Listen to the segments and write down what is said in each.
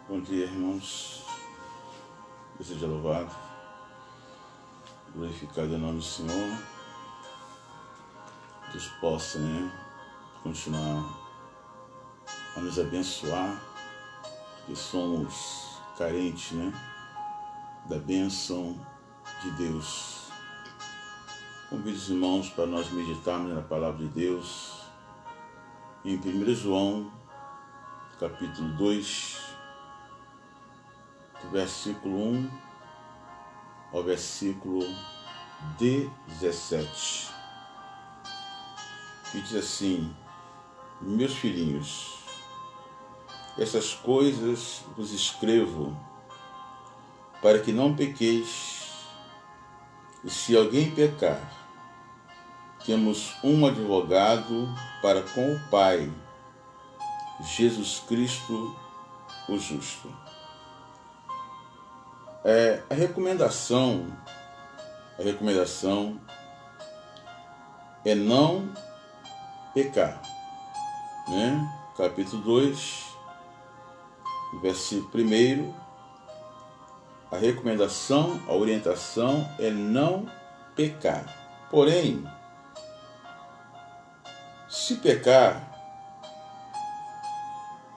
Bom dia, irmãos. Deus seja louvado, glorificado em nome do Senhor. Deus possa, continuar a nos abençoar, porque somos carentes, da bênção de Deus. Convido os irmãos para nós meditarmos na palavra de Deus em 1 João, capítulo 2, do versículo 1 ao versículo 17, que diz assim: meus filhinhos, essas coisas vos escrevo para que não pequeis, e se alguém pecar, temos um advogado para com o Pai, Jesus Cristo, o justo. A recomendação é não pecar, Capítulo 2, versículo 1, a recomendação, a orientação é não pecar. Porém, se pecar,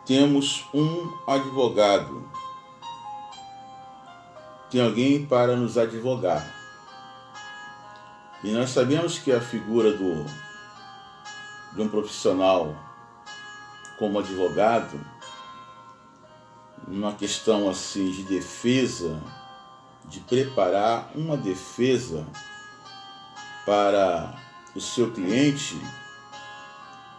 temos um advogado. Tem alguém para nos advogar. E nós sabemos que a figura de um profissional como advogado, numa questão assim de defesa, de preparar uma defesa para o seu cliente,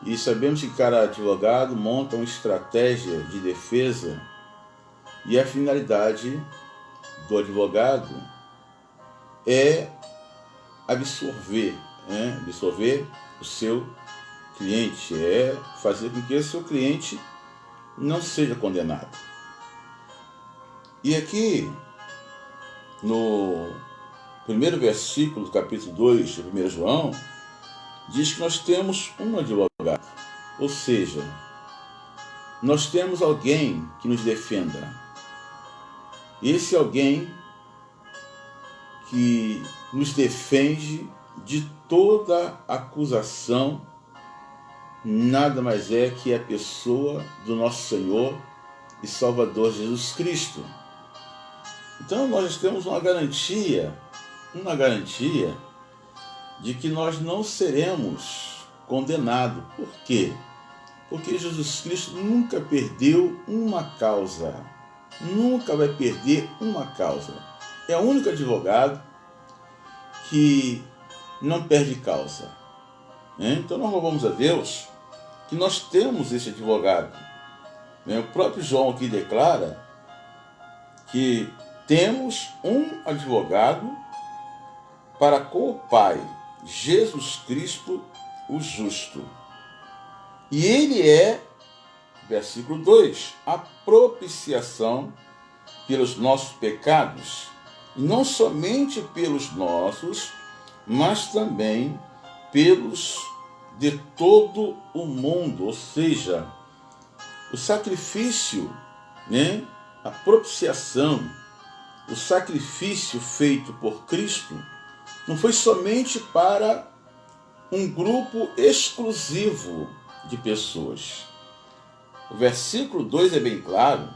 e sabemos que cada advogado monta uma estratégia de defesa, e a finalidade do advogado é absorver o seu cliente, é fazer com que o seu cliente não seja condenado. E aqui, no primeiro versículo do capítulo 2 de 1 João, diz que nós temos um advogado, ou seja, nós temos alguém que nos defenda. Esse alguém que nos defende de toda acusação nada mais é que a pessoa do nosso Senhor e Salvador Jesus Cristo. Então nós temos uma garantia de que nós não seremos condenados. Por quê? Porque Jesus Cristo nunca perdeu uma causa. Nunca vai perder uma causa. É o único advogado que não perde causa. Então nós louvamos a Deus que nós temos esse advogado. O próprio João aqui declara que temos um advogado para com o Pai, Jesus Cristo, o justo. E ele é, versículo 2, a propiciação pelos nossos pecados, e não somente pelos nossos, mas também pelos de todo o mundo. Ou seja, o sacrifício, a propiciação, o sacrifício feito por Cristo não foi somente para um grupo exclusivo de pessoas. O versículo 2 é bem claro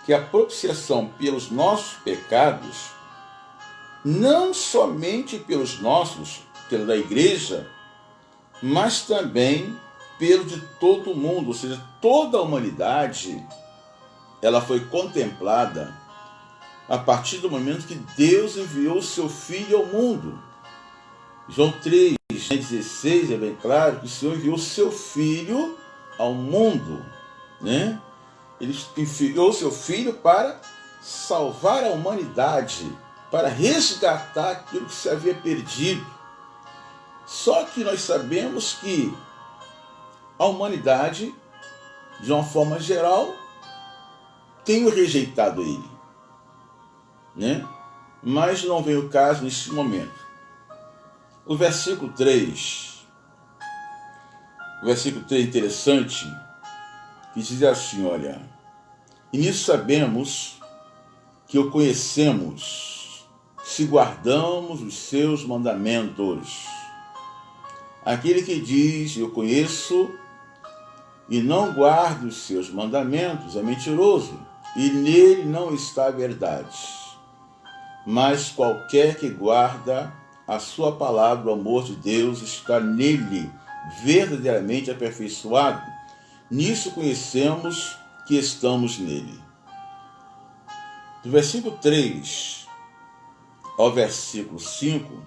que a propiciação pelos nossos pecados, não somente pelos nossos, pela da igreja, mas também pelo de todo o mundo, ou seja, toda a humanidade, ela foi contemplada a partir do momento que Deus enviou o seu Filho ao mundo. João 3:16 é bem claro que o Senhor enviou o seu Filho ao mundo, Ele enviou o seu Filho para salvar a humanidade, para resgatar aquilo que se havia perdido. Só que nós sabemos que a humanidade, de uma forma geral, tem rejeitado ele, Mas não vem o caso neste momento. O versículo 3 é interessante, que diz assim, olha: E nisso sabemos que o conhecemos, se guardamos os seus mandamentos. Aquele que diz, eu conheço, e não guarda os seus mandamentos, é mentiroso, e nele não está a verdade. Mas qualquer que guarda a sua palavra, o amor de Deus está nele, verdadeiramente aperfeiçoado. Nisso conhecemos que estamos nele. Do versículo 3 ao versículo 5,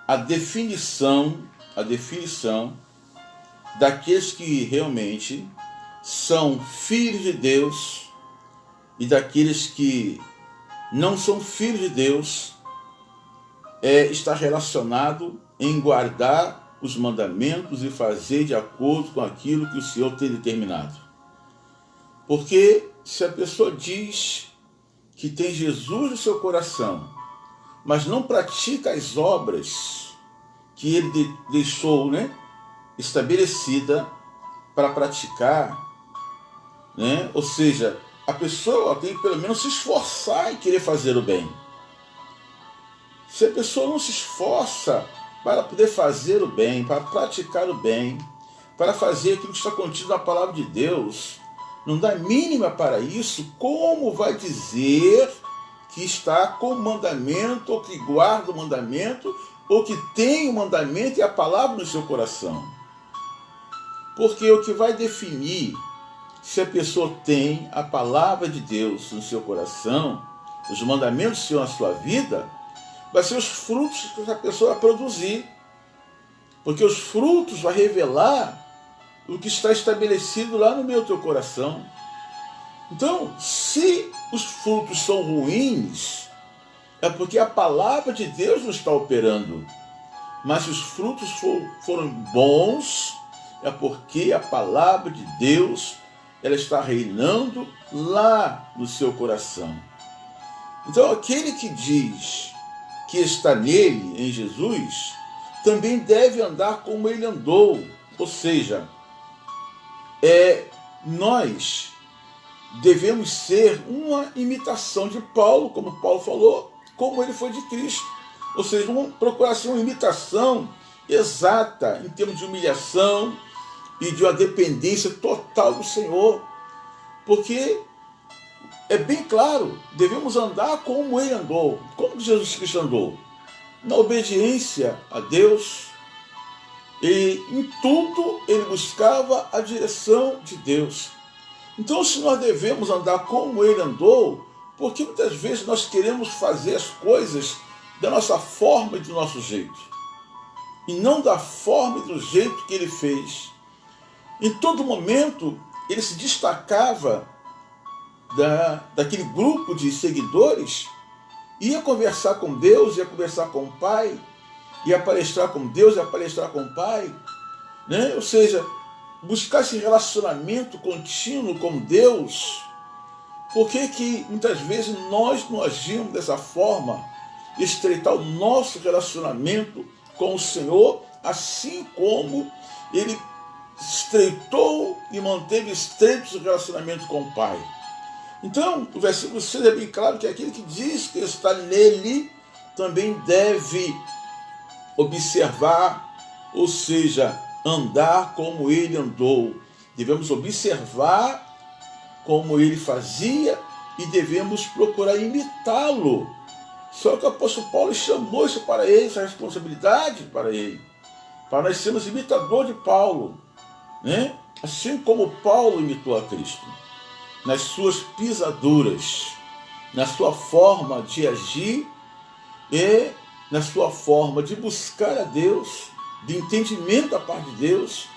a definição daqueles que realmente são filhos de Deus e daqueles que não são filhos de Deus está relacionado em guardar os mandamentos e fazer de acordo com aquilo que o Senhor tem determinado. Porque se a pessoa diz que tem Jesus no seu coração, mas não pratica as obras que ele deixou, estabelecida para praticar, ou seja, a pessoa tem que pelo menos se esforçar em querer fazer o bem. Se a pessoa não se esforça para poder fazer o bem, para praticar o bem, para fazer aquilo que está contido na palavra de Deus, não dá mínima para isso, como vai dizer que está com o mandamento, ou que guarda o mandamento, ou que tem o mandamento e a palavra no seu coração? Porque o que vai definir se a pessoa tem a palavra de Deus no seu coração, os mandamentos do Senhor na sua vida, vai ser os frutos que essa pessoa vai produzir. Porque os frutos vão revelar o que está estabelecido lá no meu teu coração. Então, se os frutos são ruins, é porque a palavra de Deus não está operando. Mas se os frutos foram bons, é porque a palavra de Deus ela está reinando lá no seu coração. Então, aquele que diz que está nele, em Jesus, também deve andar como ele andou. Ou seja, nós devemos ser uma imitação de Paulo, como Paulo falou, como ele foi de Cristo. Ou seja, procurar ser uma imitação exata em termos de humilhação e de uma dependência total do Senhor. Porque é bem claro, devemos andar como ele andou. Como Jesus Cristo andou? Na obediência a Deus, e em tudo ele buscava a direção de Deus. Então, se nós devemos andar como ele andou, porque muitas vezes nós queremos fazer as coisas da nossa forma e do nosso jeito, e não da forma e do jeito que ele fez. Em todo momento, ele se destacava daquele grupo de seguidores, ia conversar com Deus, ia conversar com o Pai, ia palestrar com Deus, ia palestrar com o Pai, Ou seja, buscar esse relacionamento contínuo com Deus. Por que muitas vezes nós não agimos dessa forma, estreitar o nosso relacionamento com o Senhor, assim como ele estreitou e manteve estreito o relacionamento com o Pai? Então, o versículo 6 é bem claro que aquele que diz que está nele também deve observar, ou seja, andar como ele andou. Devemos observar como ele fazia e devemos procurar imitá-lo. Só que o apóstolo Paulo chamou isso para ele, essa responsabilidade para ele, para nós sermos imitador de Paulo, Assim como Paulo imitou a Cristo, nas suas pisaduras, na sua forma de agir e na sua forma de buscar a Deus, de entendimento da parte de Deus.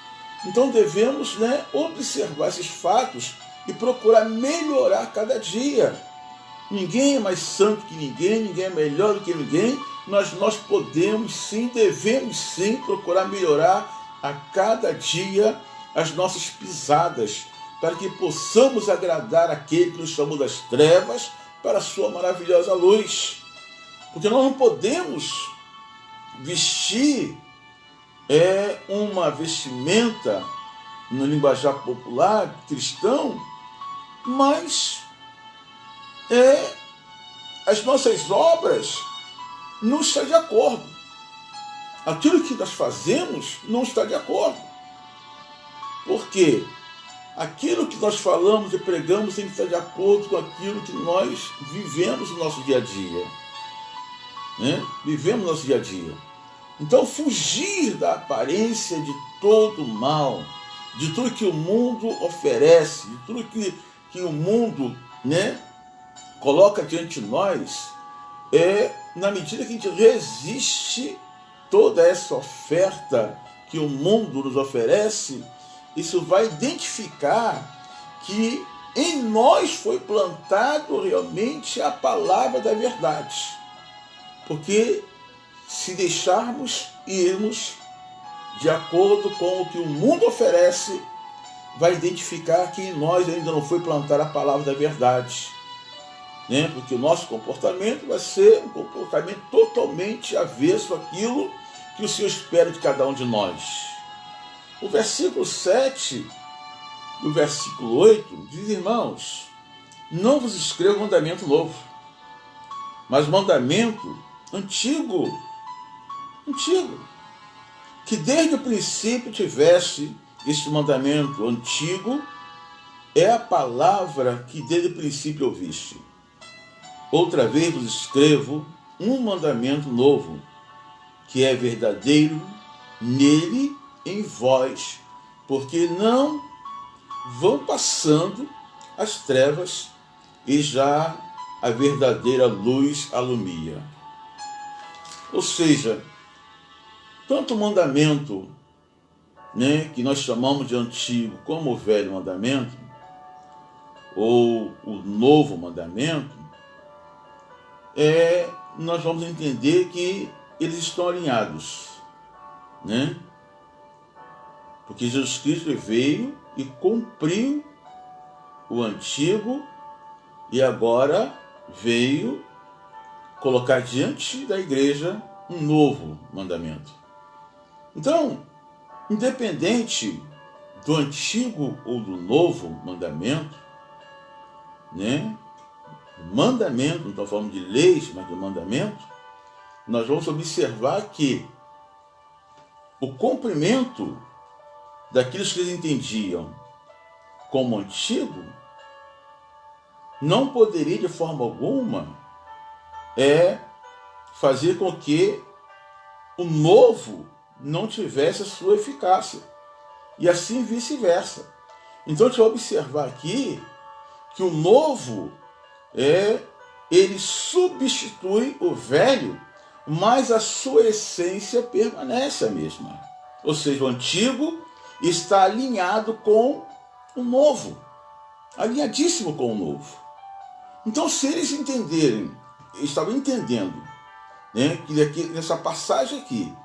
Então devemos observar esses fatos e procurar melhorar cada dia. Ninguém é mais santo que ninguém, ninguém é melhor do que ninguém, mas nós podemos sim, devemos sim procurar melhorar a cada dia as nossas pisadas, para que possamos agradar aquele que nos chamou das trevas para a sua maravilhosa luz. Porque nós não podemos vestir uma vestimenta, no linguajar popular cristão, mas as nossas obras não estão de acordo. Aquilo que nós fazemos não está de acordo. Por quê? Aquilo que nós falamos e pregamos tem que estar de acordo com aquilo que nós vivemos no nosso dia a dia. Né? Vivemos no nosso dia a dia. Então, fugir da aparência de todo mal, de tudo que o mundo oferece, de tudo que o mundo, né, coloca diante de nós, na medida que a gente resiste toda essa oferta que o mundo nos oferece, isso vai identificar que em nós foi plantado realmente a palavra da verdade. Porque se deixarmos irmos de acordo com o que o mundo oferece, vai identificar que em nós ainda não foi plantada a palavra da verdade. Né? Porque o nosso comportamento vai ser um comportamento totalmente avesso àquilo que o Senhor espera de cada um de nós. O versículo 7 e o versículo 8 diz: irmãos, não vos escrevo mandamento novo, mas mandamento antigo, que desde o princípio tivesse este mandamento antigo, é a palavra que desde o princípio ouviste. Outra vez vos escrevo um mandamento novo, que é verdadeiro nele, em vós, porque não vão passando as trevas e já a verdadeira luz alumia. Ou seja, tanto o mandamento, né, que nós chamamos de antigo, como o velho mandamento, ou o novo mandamento, nós vamos entender que eles estão alinhados, né? Porque Jesus Cristo veio e cumpriu o antigo e agora veio colocar diante da igreja um novo mandamento. Então, independente do antigo ou do novo mandamento, né? Mandamento, não estou falando de leis, mas de mandamento, nós vamos observar que o cumprimento daquilo que eles entendiam como antigo não poderia de forma alguma fazer com que o novo não tivesse a sua eficácia, e assim vice-versa. Então a gente vai observar aqui que o novo ele substitui o velho, mas a sua essência permanece a mesma. Ou seja, o antigo está alinhado com o novo, alinhadíssimo com o novo. Então, se eles entenderem, estavam entendendo, né, que nessa passagem aqui,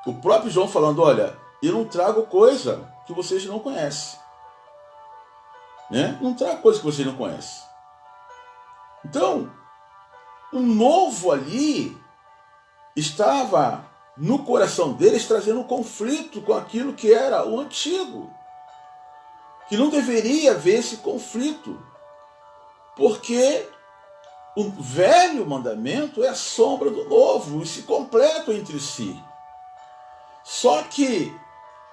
o próprio João falando: olha, eu não trago coisa que vocês não conhecem, né? Não trago coisa que vocês não conhecem. Então, o novo ali estava no coração deles trazendo um conflito com aquilo que era o antigo, que não deveria haver esse conflito, porque o velho mandamento é a sombra do novo e se completam entre si. Só que,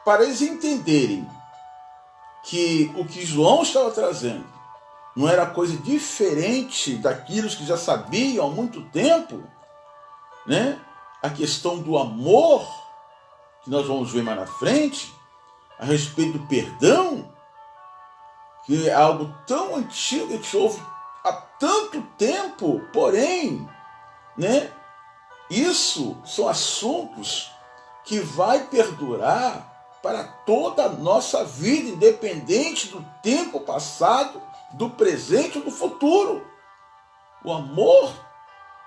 para eles entenderem que o que João estava trazendo não era coisa diferente daquilo que já sabiam há muito tempo, né? A questão do amor, que nós vamos ver mais na frente, a respeito do perdão, que é algo tão antigo que se ouve há tanto tempo, porém, né, isso são assuntos que vai perdurar para toda a nossa vida, independente do tempo passado, do presente ou do futuro. O amor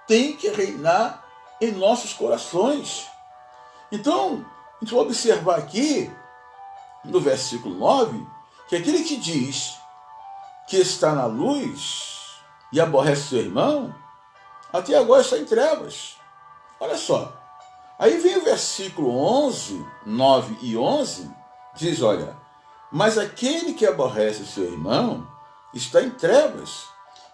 tem que reinar em nossos corações. Então, a gente vai observar aqui, no versículo 9, que aquele que diz que está na luz e aborrece seu irmão, até agora está em trevas. Olha só. Aí vem o versículo 11, 9 e 11, diz: olha, mas aquele que aborrece seu irmão está em trevas,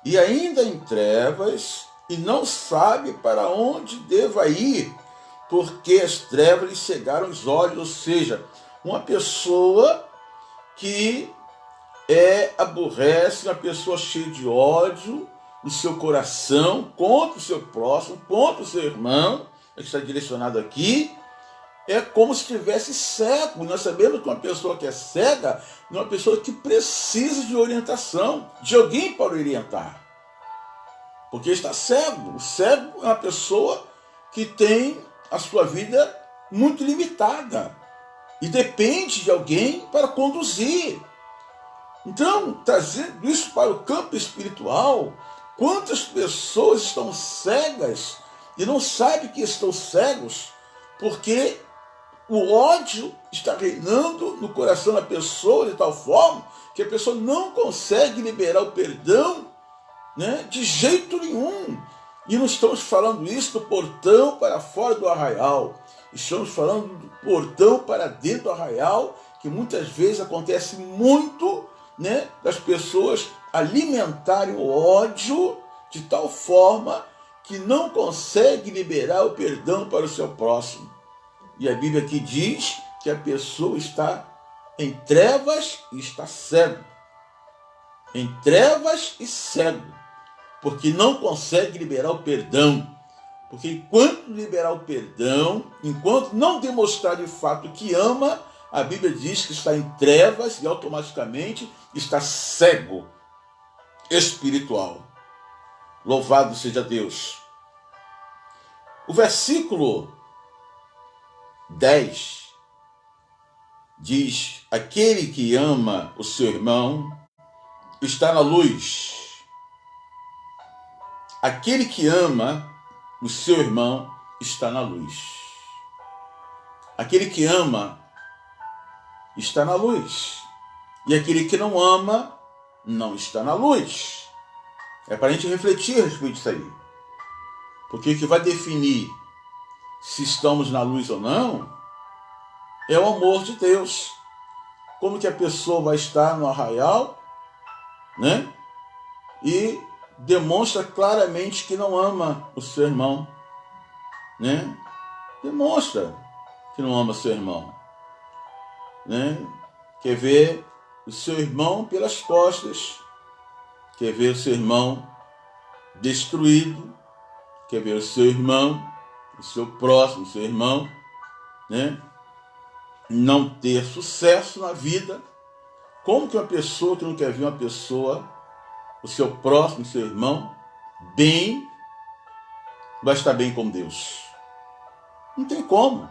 e ainda em trevas, e não sabe para onde deva ir, porque as trevas lhe cegaram os olhos. Ou seja, uma pessoa que aborrece, uma pessoa cheia de ódio no seu coração, contra o seu próximo, contra o seu irmão, que está direcionado aqui, é como se estivesse cego. Nós sabemos que uma pessoa que é cega é uma pessoa que precisa de orientação, de alguém para orientar. Porque está cego. O cego é uma pessoa que tem a sua vida muito limitada e depende de alguém para conduzir. Então, trazendo isso para o campo espiritual, quantas pessoas estão cegas e não sabem que estão cegos porque o ódio está reinando no coração da pessoa de tal forma que a pessoa não consegue liberar o perdão, né, de jeito nenhum. E não estamos falando isso do portão para fora do arraial. Estamos falando do portão para dentro do arraial, que muitas vezes acontece muito, né, das pessoas alimentarem o ódio de tal forma que não consegue liberar o perdão para o seu próximo. E a Bíblia aqui diz que a pessoa está em trevas e está cego. Em trevas e cego. Porque não consegue liberar o perdão. Porque enquanto liberar o perdão, enquanto não demonstrar de fato que ama, a Bíblia diz que está em trevas e automaticamente está cego espiritual. Louvado seja Deus. O versículo 10 diz: aquele que ama o seu irmão está na luz. Aquele que ama o seu irmão está na luz. Aquele que ama está na luz. E aquele que não ama não está na luz. É para a gente refletir a respeito disso aí. Porque o que vai definir se estamos na luz ou não é o amor de Deus. Como que a pessoa vai estar no arraial, né, e demonstra claramente que não ama o seu irmão, né? Demonstra que não ama o seu irmão, né? Quer ver o seu irmão pelas costas, quer ver o seu irmão destruído, quer ver o seu irmão, o seu próximo, o seu irmão, né, não ter sucesso na vida. Como que uma pessoa que não quer ver uma pessoa, o seu próximo, o seu irmão, bem, vai estar bem com Deus? Não tem como.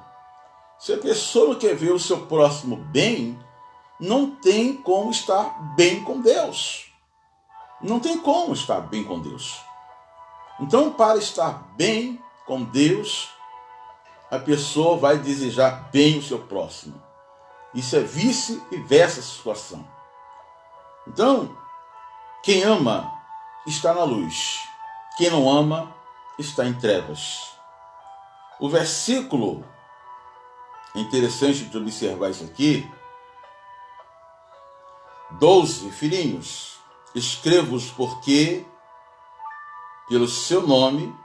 Se a pessoa não quer ver o seu próximo bem, não tem como estar bem com Deus. Não tem como estar bem com Deus. Então, para estar bem com Deus, a pessoa vai desejar bem o seu próximo. Isso é vice-versa a situação. Então, quem ama está na luz. Quem não ama está em trevas. O versículo, é interessante de observar isso aqui. 12, filhinhos, escrevo-os porque, pelo seu nome,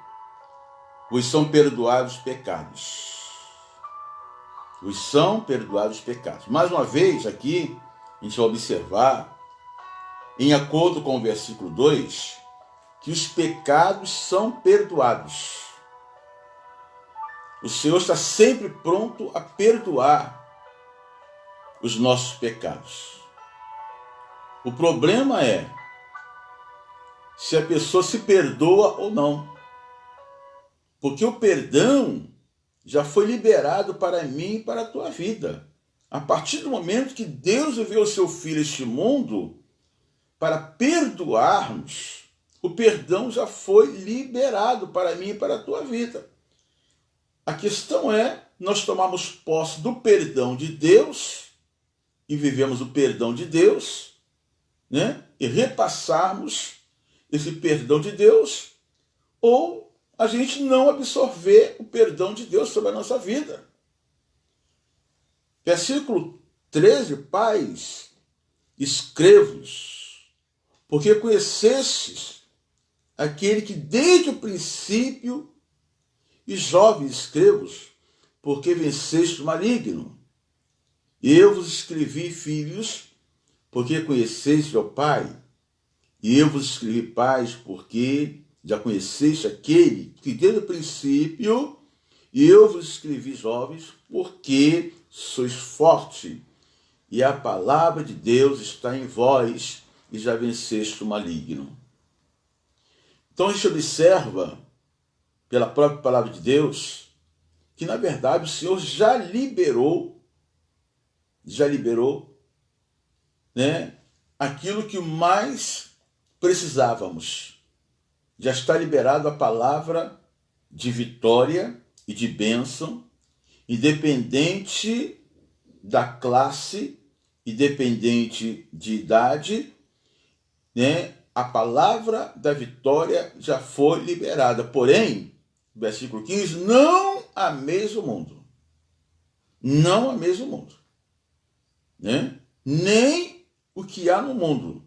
vos são perdoados os pecados. Vos são perdoados os pecados. Mais uma vez aqui, a gente vai observar, em acordo com o versículo 2, que os pecados são perdoados. O Senhor está sempre pronto a perdoar os nossos pecados. O problema é se a pessoa se perdoa ou não. Porque o perdão já foi liberado para mim e para a tua vida. A partir do momento que Deus enviou o seu Filho a este mundo para perdoar-nos, o perdão já foi liberado para mim e para a tua vida. A questão é nós tomarmos posse do perdão de Deus e vivemos o perdão de Deus, né? E repassarmos esse perdão de Deus, ou a gente não absorver o perdão de Deus sobre a nossa vida. Versículo 13, pais, escrevo-vos porque conhecestes aquele que desde o princípio, e jovens escrevo-vos, porque venceste o maligno. Eu vos escrevi, filhos, porque conheceste o Pai. E eu vos escrevi, pais, porque já conheceste aquele que desde o princípio, e eu vos escrevi, jovens, porque sois forte, e a palavra de Deus está em vós, e já venceste o maligno. Então a gente observa, pela própria palavra de Deus, que na verdade o Senhor já liberou, né, aquilo que mais precisávamos. Já está liberado a palavra de vitória e de bênção, independente da classe, independente de idade, né? A palavra da vitória já foi liberada. Porém, versículo 15, não ameis o mundo. Não ameis o mundo. Né? Nem o que há no mundo.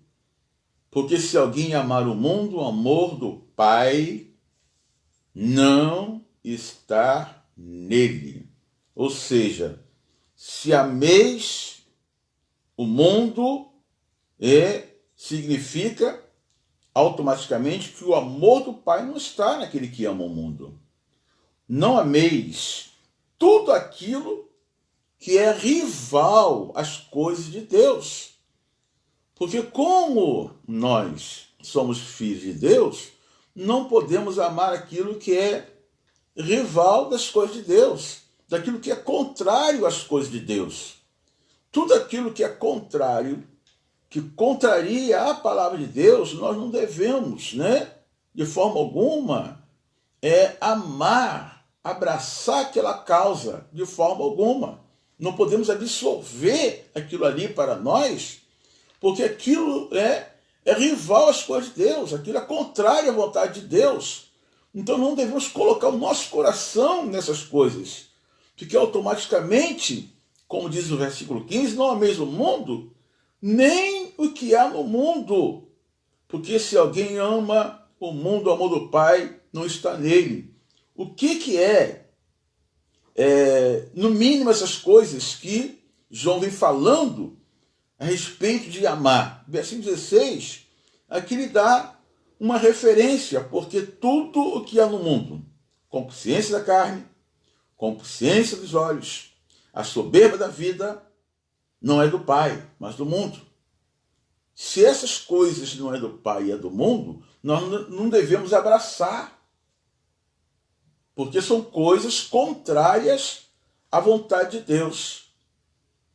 Porque se alguém amar o mundo, o amor do Pai não está nele. Ou seja, se ameis o mundo, significa automaticamente que o amor do Pai não está naquele que ama o mundo. Não ameis tudo aquilo que é rival às coisas de Deus. Porque como nós somos filhos de Deus, não podemos amar aquilo que é rival das coisas de Deus, daquilo que é contrário às coisas de Deus. Tudo aquilo que é contrário, que contraria a palavra de Deus, nós não devemos, né, de forma alguma, amar, abraçar aquela causa, de forma alguma. Não podemos absorver aquilo ali para nós, porque aquilo é rival às coisas de Deus, aquilo é contrário à vontade de Deus. Então não devemos colocar o nosso coração nessas coisas, porque automaticamente, como diz o versículo 15, não ameis o mundo, nem o que há no mundo. Porque se alguém ama o mundo, o amor do Pai não está nele. O que é, no mínimo, essas coisas que João vem falando a respeito de amar? Versículo 16, aqui lhe dá uma referência, porque tudo o que há no mundo, concupiscência da carne, concupiscência dos olhos, a soberba da vida, não é do Pai, mas do mundo. Se essas coisas não é do Pai e é do mundo, nós não devemos abraçar, porque são coisas contrárias à vontade de Deus,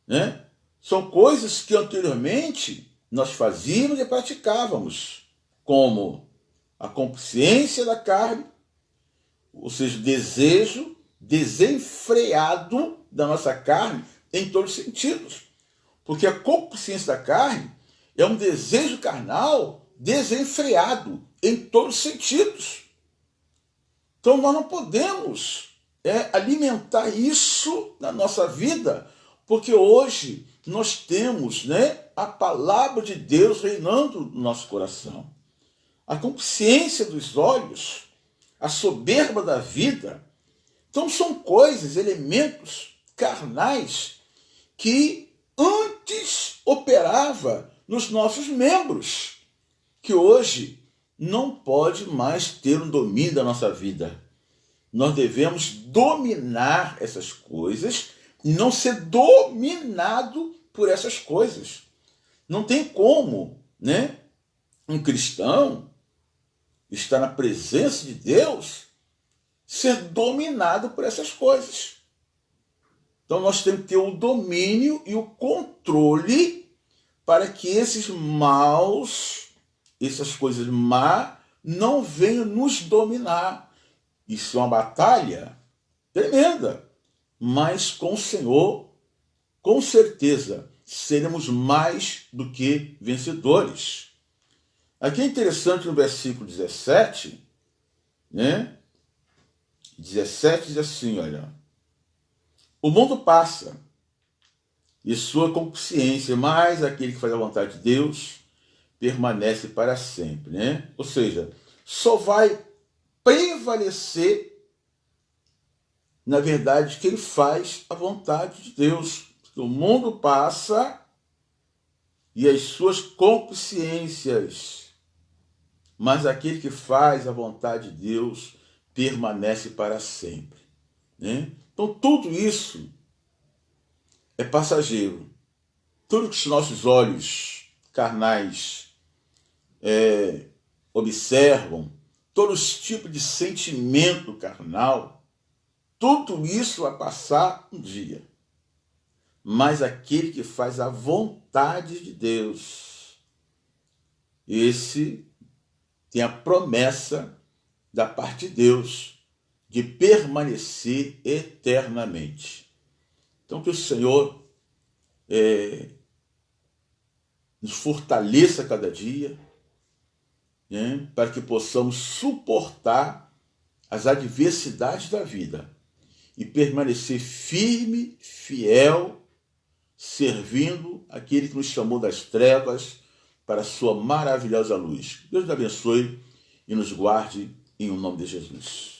né? São coisas que anteriormente nós fazíamos e praticávamos, como a concupiscência da carne, ou seja, o desejo desenfreado da nossa carne em todos os sentidos. Porque a concupiscência da carne é um desejo carnal desenfreado em todos os sentidos. Então nós não podemos alimentar isso na nossa vida, porque hoje nós temos, né, a palavra de Deus reinando no nosso coração. A concupiscência dos olhos, a soberba da vida. Então são coisas, elementos carnais que antes operava nos nossos membros, que hoje não pode mais ter um domínio da nossa vida. Nós devemos dominar essas coisas e não ser dominado por essas coisas. Não tem como, né, um cristão estar na presença de Deus ser dominado por essas coisas. Então nós temos que ter o domínio e o controle para que esses maus, essas coisas má, não venham nos dominar. Isso é uma batalha tremenda, mas com o Senhor, com certeza, seremos mais do que vencedores. Aqui é interessante no versículo 17, né? 17 diz assim, olha: o mundo passa e sua concupiscência, mas aquele que faz a vontade de Deus permanece para sempre, né? Ou seja, só vai prevalecer, na verdade, quem faz a vontade de Deus. Porque o mundo passa e as suas concupiscências, mas aquele que faz a vontade de Deus permanece para sempre, né? Então tudo isso é passageiro. Tudo que os nossos olhos carnais observam, todos os tipos de sentimento carnal, tudo isso vai passar um dia. Mas aquele que faz a vontade de Deus, esse tem a promessa da parte de Deus de permanecer eternamente. Então que o Senhor nos fortaleça cada dia, né, para que possamos suportar as adversidades da vida e permanecer firme, fiel, servindo aquele que nos chamou das trevas para a sua maravilhosa luz. Deus nos abençoe e nos guarde em nome de Jesus.